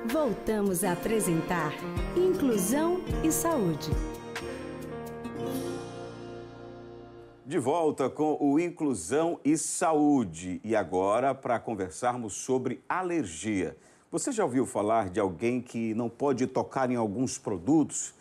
Voltamos a apresentar Inclusão e Saúde. De volta com o Inclusão e Saúde. E agora, para conversarmos sobre alergia. Você já ouviu falar de alguém que não pode tocar em alguns produtos?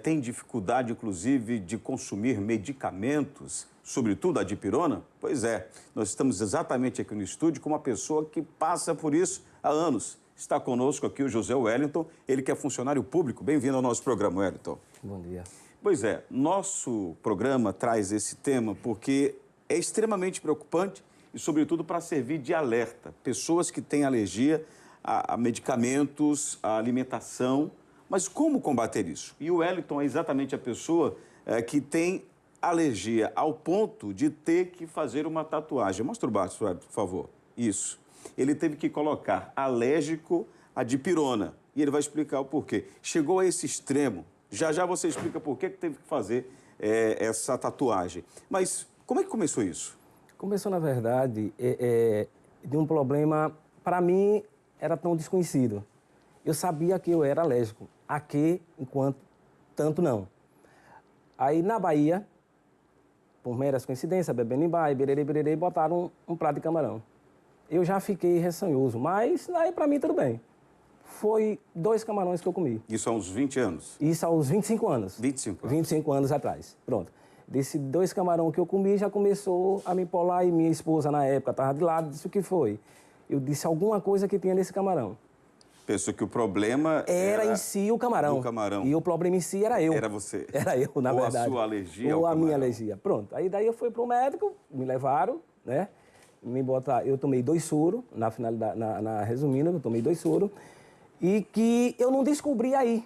Tem dificuldade, inclusive, de consumir medicamentos, sobretudo a dipirona? Pois é, nós estamos exatamente aqui no estúdio com uma pessoa que passa por isso há anos. Está conosco aqui o José Wellington, ele que é funcionário público. Bem-vindo ao nosso programa, Wellington. Bom dia. Pois é, nosso programa traz esse tema porque é extremamente preocupante e, sobretudo, para servir de alerta. Pessoas que têm alergia a medicamentos, a alimentação. Mas como combater isso? E o Wellington é exatamente a pessoa que tem alergia ao ponto de ter que fazer uma tatuagem. Mostra o braço, por favor. Isso. Ele teve que colocar alérgico à dipirona. E ele vai explicar o porquê. Chegou a esse extremo. Já já você explica por que teve que fazer essa tatuagem. Mas como é que começou isso? Começou, na verdade, de um problema, para mim, era tão desconhecido. Eu sabia que eu era alérgico. A que, enquanto, tanto não. Aí, na Bahia, por meras coincidências, bebendo em bar, bererê, botaram um prato de camarão. Eu já fiquei ressaioso, mas aí para mim tudo bem. Foi 2 camarões que eu comi. Isso há uns 20 anos? Isso há uns 25 anos. 25 anos. 25 anos atrás. Pronto. Desses 2 camarões que eu comi, já começou a me empolar e minha esposa, na época, estava de lado, disse o que foi. Eu disse alguma coisa que tinha nesse camarão. Pensou que o problema era em si o camarão. O camarão. E o problema em si era eu. Era você. Era eu, na verdade. Ou a sua alergia Ou ao a minha camarão. alergia. Pronto. Aí daí eu fui para o médico, me levaram, né? Eu tomei 2 soros, resumindo, eu tomei 2 soros, e que eu não descobri aí.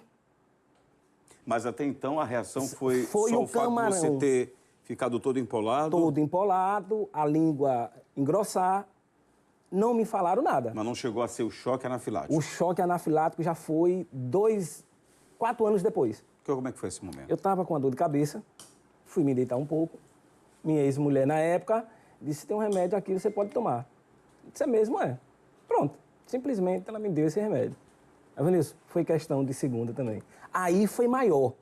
Mas até então a reação foi Foi só o o fato camarão. de você ter ficado todo empolado? Todo empolado, a língua engrossar, não me falaram nada. Mas não chegou a ser o choque anafilático? O choque anafilático já foi 4 anos depois. Como é que foi esse momento? Eu estava com a dor de cabeça, fui me deitar um pouco, minha ex-mulher na época disse, tem um remédio aqui, você pode tomar. Isso mesmo é. Pronto. Simplesmente ela me deu esse remédio. Tá vendo isso? Foi questão de segunda também. Aí foi maior.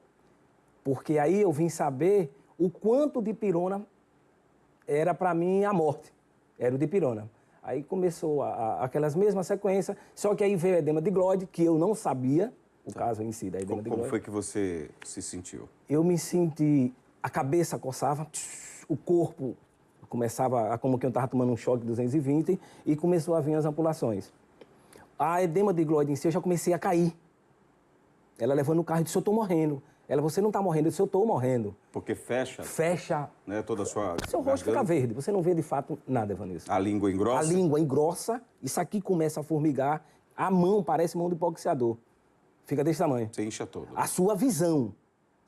Porque aí eu vim saber o quanto de dipirona era para mim a morte. Era o dipirona. Aí começou aquelas mesmas sequências, só que aí veio o edema digloide, que eu não sabia, o caso em si da edema digloide. Como foi que você se sentiu? Eu me senti, a cabeça coçava, o corpo começava, como que eu estava tomando um choque 220 e começou a vir as ampulações. A edema digloide em si, eu já comecei a cair. Ela levando o carro e disse, eu estou morrendo. Ela, você não está morrendo, eu disse, eu estou morrendo. Porque fecha? Fecha. Né, toda a sua Seu rosto fica verde, você não vê de fato nada, Vanessa. A língua engrossa? A língua engrossa, isso aqui começa a formigar, a mão parece mão de boxeador. Fica desse tamanho. Você incha todo. A sua visão,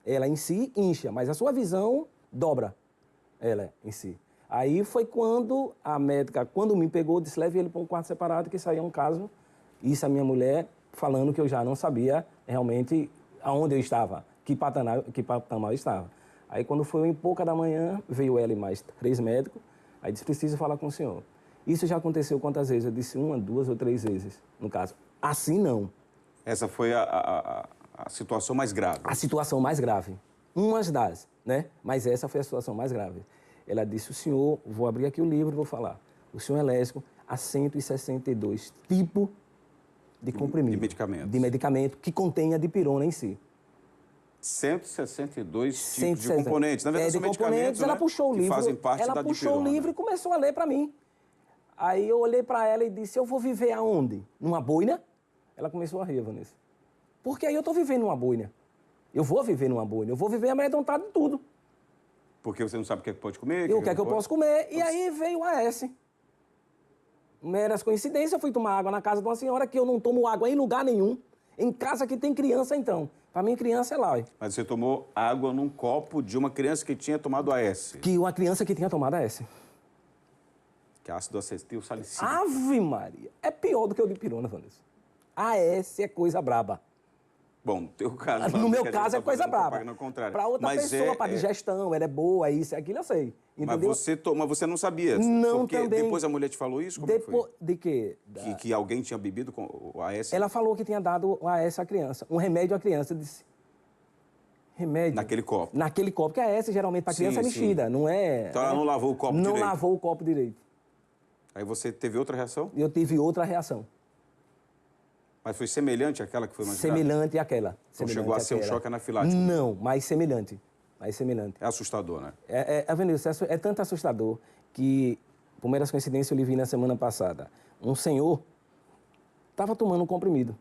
ela em si incha, mas a sua visão dobra, ela em si. Aí foi quando a médica, quando me pegou, disse, leve ele para um quarto separado, que isso aí é um caso. Isso a minha mulher falando que eu já não sabia realmente aonde eu estava, que patamar eu estava. Aí quando foi em pouca da manhã, veio ela e mais 3 médicos, aí disse, preciso falar com o senhor. Isso já aconteceu quantas vezes? Eu disse 1, 2 ou 3 vezes, no caso. Assim não. Essa foi a situação mais grave? A situação mais grave. Umas das, né? Mas essa foi a situação mais grave. Ela disse, o senhor, vou abrir aqui o livro e vou falar, o senhor é alérgico a 162 tipos de comprimido. De medicamentos. De medicamento que contém a dipirona em si. 162 tipos de componentes. Na verdade, são medicamentos, ela puxou o livro, que fazem parte da dipirona. Ela puxou o livro e começou a ler para mim. Aí eu olhei para ela e disse, eu vou viver aonde? Numa boina? Ela começou a rir, Vanessa. Porque aí eu estou vivendo numa boina. Eu vou viver numa boina. Eu vou viver amedrontado de tudo. Porque você não sabe o que é que pode comer? O que é que eu posso comer? E aí veio o AS. Meras coincidências, eu fui tomar água na casa de uma senhora que eu não tomo água em lugar nenhum. Em casa que tem criança, então. Para mim, criança é lá. Mas você tomou água num copo de uma criança que tinha tomado AS. Que uma criança que tinha tomado AS. Que é ácido acetil salicílico. Ave Maria. É pior do que o dipirona, Vanessa. AS é coisa braba. Bom, no teu caso... No não, meu porque a gente caso tá é coisa fazendo braba. propaganda contrária. Para outra Mas pessoa, para digestão, ela é boa, isso, aquilo eu sei. Entendeu? Mas você não sabia? Não, porque também. depois a mulher te falou isso? Como é que foi? De quê? Que alguém tinha bebido com o AS? Ela falou que tinha dado o AS à criança, um remédio à criança. Eu disse, remédio? Naquele copo? Naquele copo, porque a AS geralmente para criança é Sim, mexida, sim. não é... Então ela não lavou o copo não direito? Não lavou o copo direito. Aí você teve outra reação? Eu tive outra reação. Mas foi semelhante àquela que foi mais grave? Semelhante àquela. Não chegou a ser um choque anafilático? Não, mais semelhante. Mais semelhante. É assustador, né? Avenilson, é tanto assustador que, por meras coincidências, eu lhe vi na semana passada. Um senhor estava tomando um comprimido.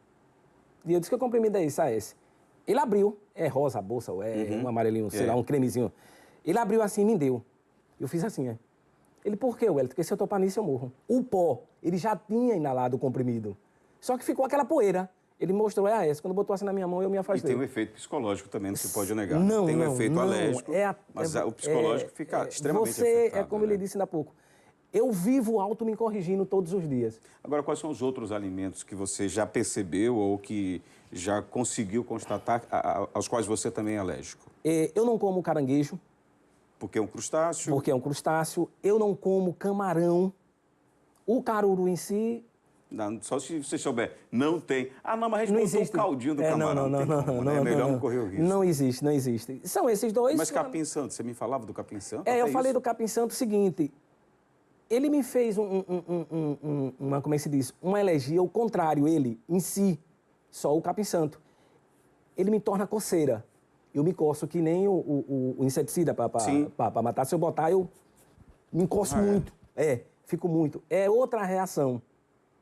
E eu disse, que comprimido é esse? AS. Ele abriu, é rosa a bolsa, ou é um amarelinho, sei lá, um cremezinho. Ele abriu assim e me deu. Eu fiz assim, é. Ele, por quê, Wellington? Porque se eu topar nisso, eu morro. O pó, ele já tinha inalado o comprimido. Só que ficou aquela poeira. Ele mostrou, é AS. Quando botou assim na minha mão, eu me E afastei. tem um efeito psicológico também, não se pode negar. Não, tem um não, efeito não. alérgico, mas o psicológico fica extremamente você, afetado. como eu lhe disse ainda há pouco, eu vivo auto me corrigindo todos os dias. Agora, quais são os outros alimentos que você já percebeu ou que já conseguiu constatar, aos quais você também é alérgico? Eu não como caranguejo. Porque é um crustáceo? Porque é um crustáceo. Eu não como camarão. O caruru em si... Não, só se você souber, não tem. Ah, não, mas a gente Não botou existe. um caldinho do camarão. Não, É melhor não correr o risco. Não existe, não existe. São esses dois... Mas capim santo, você me falava do capim santo? eu até falei isso? do capim santo o seguinte... Ele me fez uma, como é que se diz? Uma alergia ao contrário, ele, em si, só o capim santo. Ele me torna coceira. Eu me coço que nem o inseticida para matar. Se eu botar, eu me encoço muito. Fico muito. É outra reação.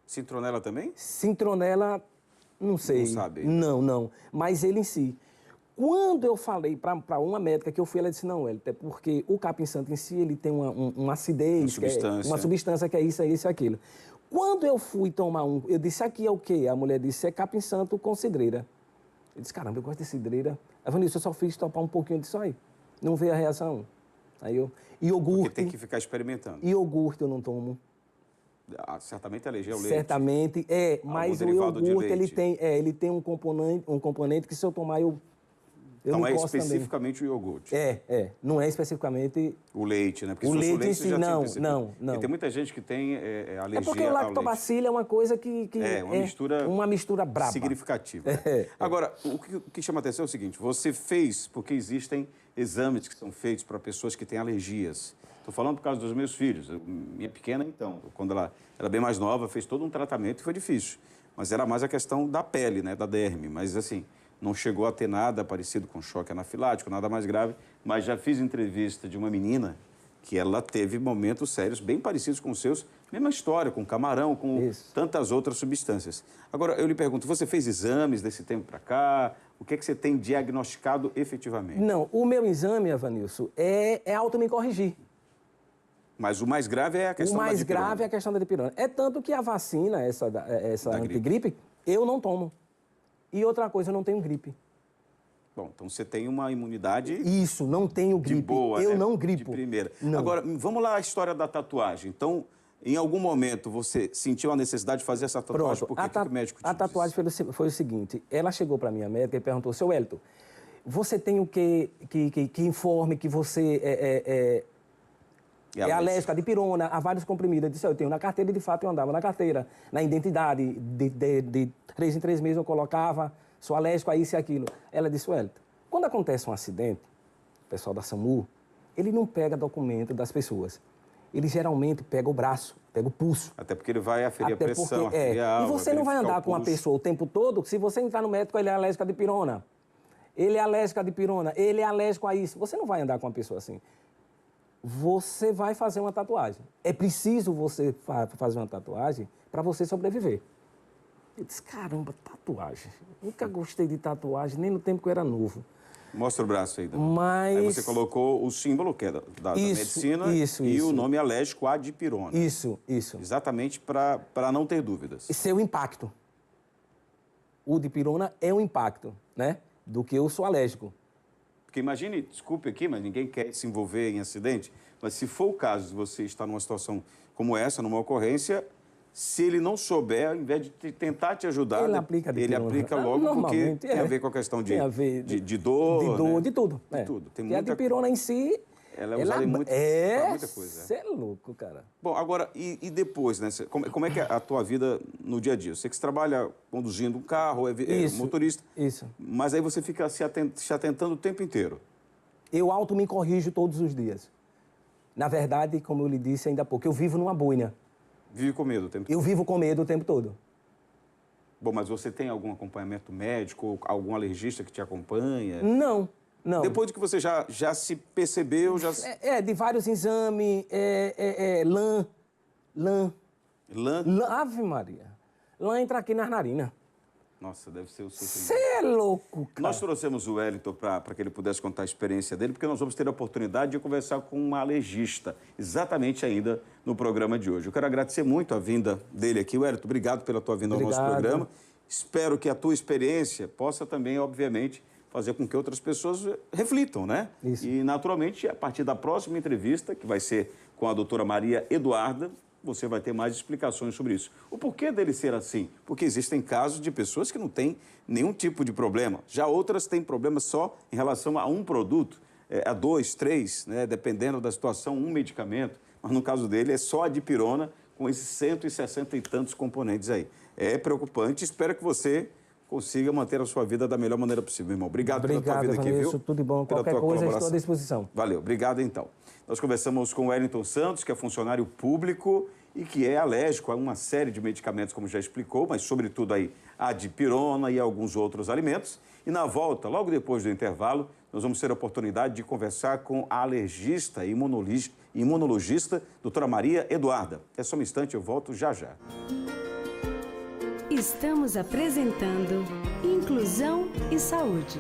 Citronela também? Citronela, não sei. Não sabe? Não. Mas ele em si. Quando eu falei para uma médica que eu fui, ela disse, não, Wellington, é porque o capim santo em si, ele tem uma acidez, uma substância que é isso, e aquilo. Quando eu fui tomar eu disse, aqui é o quê? A mulher disse, é capim santo com cidreira. Eu disse, caramba, eu gosto de cidreira. Aí eu só fiz topar um pouquinho disso aí. Não veio a reação. Aí iogurte... Porque tem que ficar experimentando. Iogurte eu não tomo. Certamente alergia ao leite. Certamente, mas o iogurte, ele tem um componente que se eu tomar, eu então é especificamente também. O iogurte. Não é especificamente... O leite, né? Porque o leite em você si, já não. E tem muita gente que tem alergia É porque o lactobacilo é uma coisa que uma mistura braba. Significativa. Agora, o que chama a atenção é o seguinte, você fez, porque existem exames que são feitos para pessoas que têm alergias. Estou falando por causa dos meus filhos. Minha pequena, então, quando ela era bem mais nova, fez todo um tratamento e foi difícil. Mas era mais a questão da pele, né, da derme. Mas, assim, não chegou a ter nada parecido com choque anafilático, nada mais grave. Mas já fiz entrevista de uma menina que ela teve momentos sérios bem parecidos com os seus. Mesma história, com camarão, com tantas outras substâncias. Agora, eu lhe pergunto, você fez exames desse tempo para cá? O que é que você tem diagnosticado efetivamente? Não, o meu exame, Avanilson, é auto me corrigir. Mas o mais grave é a questão da dipirona. O mais grave é a questão da dipirona. É tanto que a vacina, essa antigripe, eu não tomo. E outra coisa, eu não tenho gripe. Bom, então você tem uma imunidade... Isso, não tenho gripe. De boa, eu né? não gripo. De primeira. Não. Agora, vamos lá à história da tatuagem. Então, em algum momento, você sentiu a necessidade de fazer essa tatuagem? Pronto, Por que o médico te A tatuagem foi o seguinte, ela chegou para minha médica e perguntou, seu Wellington, você tem o que informe que você é alérgico à dipirona, a vários comprimidos. Eu disse, eu tenho na carteira, e de fato eu andava na carteira. Na identidade, de 3 em 3 meses eu colocava, sou alérgico a isso e aquilo. Ela disse, Wellington, quando acontece um acidente, o pessoal da SAMU, ele não pega documento das pessoas. Ele geralmente pega o braço, pega o pulso. Até porque ele vai aferir a pressão arterial. E você não vai andar com uma pessoa o tempo todo, se você entrar no médico, ele é alérgico à dipirona. Ele é alérgico à dipirona, ele é alérgico a isso. Você não vai andar com uma pessoa assim. Você vai fazer uma tatuagem. É preciso você fazer uma tatuagem para você sobreviver. Eu disse, caramba, tatuagem. Nunca gostei de tatuagem, nem no tempo que eu era novo. Mostra o braço aí. Mas... Aí você colocou o símbolo que é da medicina e o nome alérgico à dipirona. Isso. Exatamente para não ter dúvidas. Esse é o impacto. O dipirona é um impacto, né? Do que eu sou alérgico. Porque imagine, desculpe aqui, mas ninguém quer se envolver em acidente, mas se for o caso de você estar numa situação como essa, numa ocorrência, se ele não souber, ao invés de tentar te ajudar, Ele aplica ele aplica logo porque Normalmente, tem a ver com a questão de, tem a ver de dor, de dor, né? de tudo. De tudo. Tem E a muita... dipirona em si... Ela é usada pra muita coisa. Você é louco, cara. Bom, agora, e depois, né? Como é que é a tua vida no dia a dia? Eu sei que você trabalha conduzindo um carro, é motorista. Isso. Mas aí você fica se atentando o tempo inteiro. Eu auto me corrijo todos os dias. Na verdade, como eu lhe disse ainda há pouco, eu vivo numa boina. Vive com medo o tempo todo. Eu vivo com medo o tempo todo. Bom, mas você tem algum acompanhamento médico, ou algum alergista que te acompanha? Não, não. Depois de que você já se percebeu, já... De vários exames, lã. Lã? Ave Maria. Lã entra aqui nas narinas. Nossa, deve ser o seu... Você é louco, cara. Nós trouxemos o Wellington para que ele pudesse contar a experiência dele, porque nós vamos ter a oportunidade de conversar com uma alergista, exatamente ainda no programa de hoje. Eu quero agradecer muito a vinda dele aqui. Wellington, obrigado pela tua vinda ao nosso programa. Espero que a tua experiência possa também, obviamente, fazer com que outras pessoas reflitam, né? Isso. E, naturalmente, a partir da próxima entrevista, que vai ser com a doutora Maria Eduarda, você vai ter mais explicações sobre isso. O porquê dele ser assim? Porque existem casos de pessoas que não têm nenhum tipo de problema. Já outras têm problemas só em relação a um produto, a 2, 3, né? Dependendo da situação, um medicamento. Mas no caso dele é só a dipirona com esses 160 e tantos componentes aí. É preocupante. Espero que você consiga manter a sua vida da melhor maneira possível, meu irmão. Obrigado pela tua vida aqui, viu? Tudo de bom. Qualquer coisa, estou à disposição. Valeu. Obrigado, então. Nós conversamos com o Wellington Santos, que é funcionário público e que é alérgico a uma série de medicamentos, como já explicou, mas sobretudo aí a dipirona e alguns outros alimentos. E na volta, logo depois do intervalo, nós vamos ter a oportunidade de conversar com a alergista e imunologista, doutora Maria Eduarda. É só um instante, eu volto já já. Estamos apresentando Inclusão e Saúde.